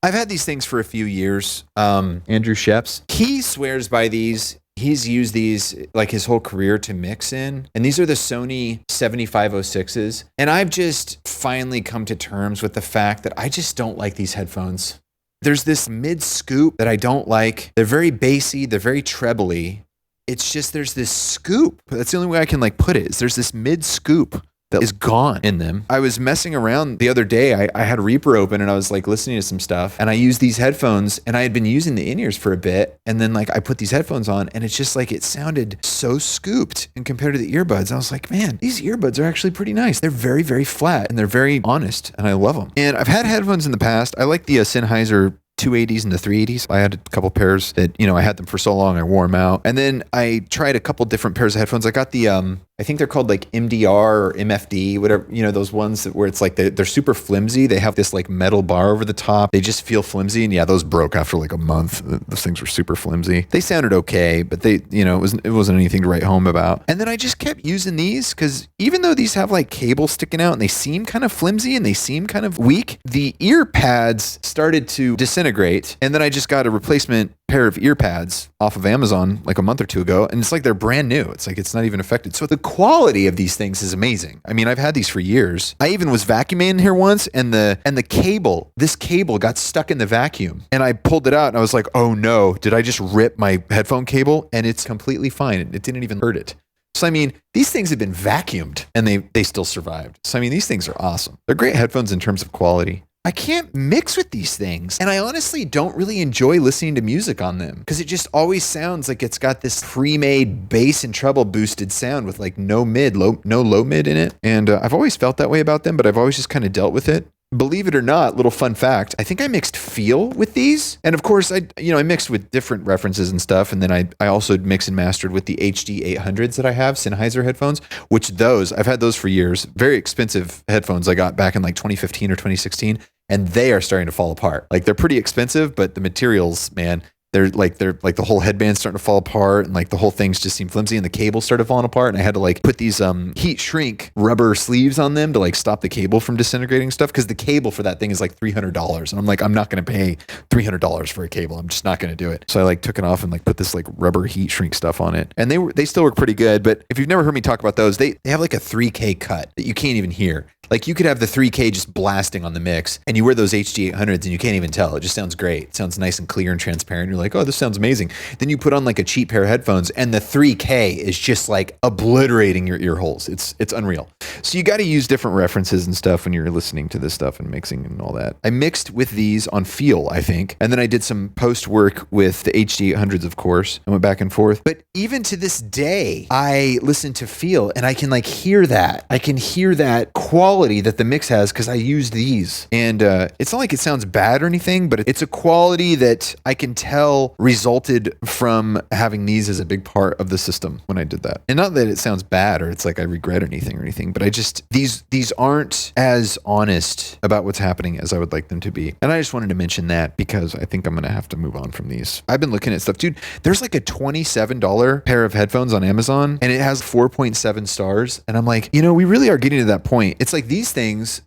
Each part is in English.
I've had these things for a few years. Andrew Sheps, he swears by these. He's used these like his whole career to mix in. And these are the Sony 7506s. And I've just finally come to terms with the fact that I just don't like these headphones. There's this mid scoop that I don't like. They're very bassy. They're very trebly. It's just there's this scoop. That's the only way I can like put it. Is there's this mid scoop that is gone in them. I was messing around the other day. I had Reaper open and I was like listening to some stuff and I used these headphones and I had been using the in-ears for a bit. And then like I put these headphones on and it's just like it sounded so scooped and compared to the earbuds. I was like, man, these earbuds are actually pretty nice. They're very, very flat and they're very honest and I love them. And I've had headphones in the past. I like the Sennheiser 280s and the 380s. I had a couple pairs that, I had them for so long, I wore them out. And then I tried a couple different pairs of headphones. I got the, I think they're called like MDR or MFD, whatever, those ones where it's like they're super flimsy. They have this like metal bar over the top. They just feel flimsy. And yeah, those broke after like a month. Those things were super flimsy. They sounded okay, but they, it wasn't anything to write home about. And then I just kept using these because even though these have like cables sticking out and they seem kind of flimsy and they seem kind of weak, the ear pads started to disintegrate. And then I just got a replacement pair of ear pads off of Amazon like a month or two ago. And it's like they're brand new. It's like it's not even affected. So the quality of these things is amazing. I mean, I've had these for years. I even was vacuuming in here once and the cable, this cable got stuck in the vacuum. And I pulled it out and I was like, oh no, did I just rip my headphone cable? And it's completely fine. It didn't even hurt it. So, I mean, these things have been vacuumed and they still survived. So, I mean, these things are awesome. They're great headphones in terms of quality. I can't mix with these things. And I honestly don't really enjoy listening to music on them because it just always sounds like it's got this pre-made bass and treble boosted sound with like no low mid in it. And I've always felt that way about them, but I've always just kind of dealt with it. Believe it or not, little fun fact, I think I mixed feel with these. And of course, I mixed with different references and stuff. And then I also mixed and mastered with the HD 800s that I have, Sennheiser headphones, which I've had those for years. Very expensive headphones I got back in like 2015 or 2016. And they are starting to fall apart. Like they're pretty expensive, but the materials, man, they're like the whole headband's starting to fall apart and like the whole things just seem flimsy and the cables started falling apart. And I had to like put these heat shrink rubber sleeves on them to like stop the cable from disintegrating stuff. Cause the cable for that thing is like $300. And I'm like, I'm not going to pay $300 for a cable. I'm just not going to do it. So I like took it off and like put this like rubber heat shrink stuff on it. And they still work pretty good. But if you've never heard me talk about those, they have like a 3K cut that you can't even hear. Like you could have the 3K just blasting on the mix and you wear those HD 800s and you can't even tell. It just sounds great. It sounds nice and clear and transparent. You're like, oh, this sounds amazing. Then you put on like a cheap pair of headphones and the 3K is just like obliterating your ear holes. It's unreal. So you got to use different references and stuff when you're listening to this stuff and mixing and all that. I mixed with these on Feel, I think. And then I did some post work with the HD 800s, of course. I went back and forth. But even to this day, I listen to Feel and I can like hear that. I can hear that quality that the mix has because I use these. And it's not like it sounds bad or anything, but it's a quality that I can tell resulted from having these as a big part of the system when I did that. And not that it sounds bad or it's like I regret anything, but I just, these aren't as honest about what's happening as I would like them to be. And I just wanted to mention that because I think I'm going to have to move on from these. I've been looking at stuff. Dude, there's like a $27 pair of headphones on Amazon and it has 4.7 stars. And I'm like, we really are getting to that point. It's like these things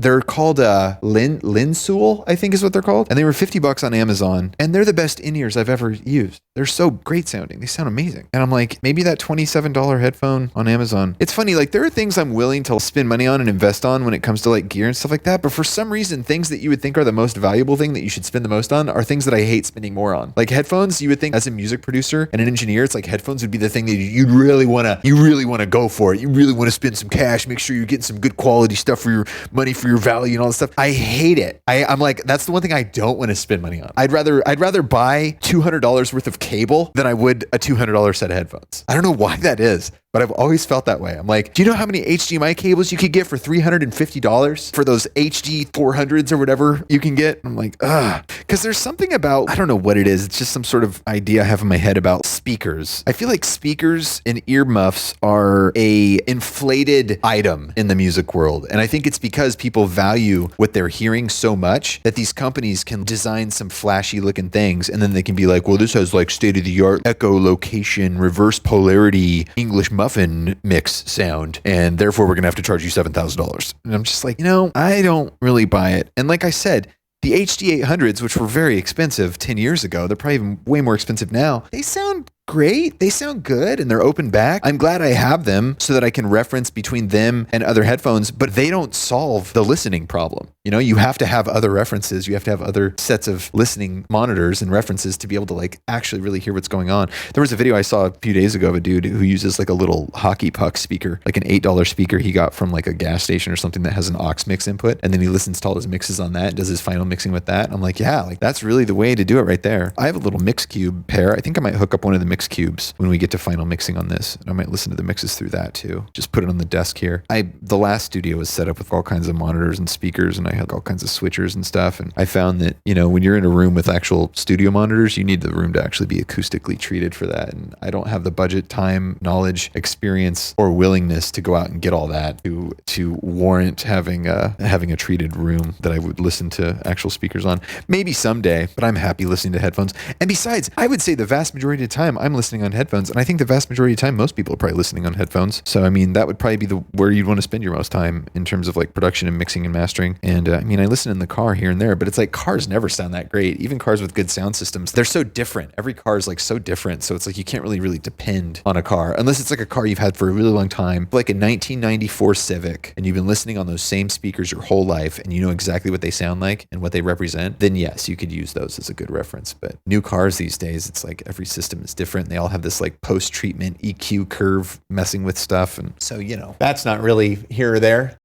they're called Linsoul, I think is what they're called. And they were $50 on Amazon. And they're the best in-ears I've ever used. They're so great sounding. They sound amazing. And I'm like, maybe that $27 headphone on Amazon. It's funny, like there are things I'm willing to spend money on and invest on when it comes to like gear and stuff like that. But for some reason, things that you would think are the most valuable thing that you should spend the most on are things that I hate spending more on. Like headphones, you would think as a music producer and an engineer, it's like headphones would be the thing that you really want to go for it. You really want to spend some cash, make sure you're getting some good quality stuff for your money, for your value and all this stuff. I hate it. I'm like, that's the one thing I don't want to spend money on. I'd rather buy $200 worth of cable than I would a $200 set of headphones. I don't know why that is, but I've always felt that way. I'm like, do you know how many HDMI cables you could get for $350 for those HD 400s or whatever you can get? I'm like, because there's something about, I don't know what it is. It's just some sort of idea I have in my head about speakers. I feel like speakers and earmuffs are a inflated item in the music world. And I think it's because people value what they're hearing so much that these companies can design some flashy looking things. And then they can be like, well, this has like state of the art echolocation, reverse polarity, English muffin mix sound. And therefore we're going to have to charge you $7,000. And I'm just like, I don't really buy it. And like I said, The HD800s, which were very expensive 10 years ago, they're probably even way more expensive now. They sound great. They sound good and they're open back. I'm glad I have them so that I can reference between them and other headphones, but they don't solve the listening problem. You know, you have to have other references. You have to have other sets of listening monitors and references to be able to like actually really hear what's going on. There was a video I saw a few days ago of a dude who uses like a little hockey puck speaker, like an $8 speaker he got from like a gas station or something that has an aux mix input. And then he listens to all his mixes on that and does his final mixing with that. I'm like, yeah, like that's really the way to do it right there. I have a little Mixcube pair. I think I might hook up one of the Mixcubes when we get to final mixing on this. And I might listen to the mixes through that too. Just put it on the desk here. The last studio was set up with all kinds of monitors and speakers, and I had all kinds of switchers and stuff. And I found that, you know, when you're in a room with actual studio monitors, you need the room to actually be acoustically treated for that. And I don't have the budget, time, knowledge, experience, or willingness to go out and get all that to warrant having a treated room that I would listen to actual speakers on. Maybe someday, but I'm happy listening to headphones. And besides, I would say the vast majority of the time I'm listening on headphones, and I think the vast majority of the time most people are probably listening on headphones. So I mean, that would probably be where you'd want to spend your most time in terms of like production and mixing and mastering. And I mean, I listen in the car here and there, but it's like cars never sound that great. Even cars with good sound systems, they're so different. Every car is like so different. So it's like you can't really depend on a car unless it's like a car you've had for a really long time, like a 1994 Civic, and you've been listening on those same speakers your whole life and you know exactly what they sound like and what they represent. Then yes, you could use those as a good reference. But new cars these days, it's like every system is different. They all have this like post-treatment EQ curve messing with stuff. And so, you know, that's not really here or there.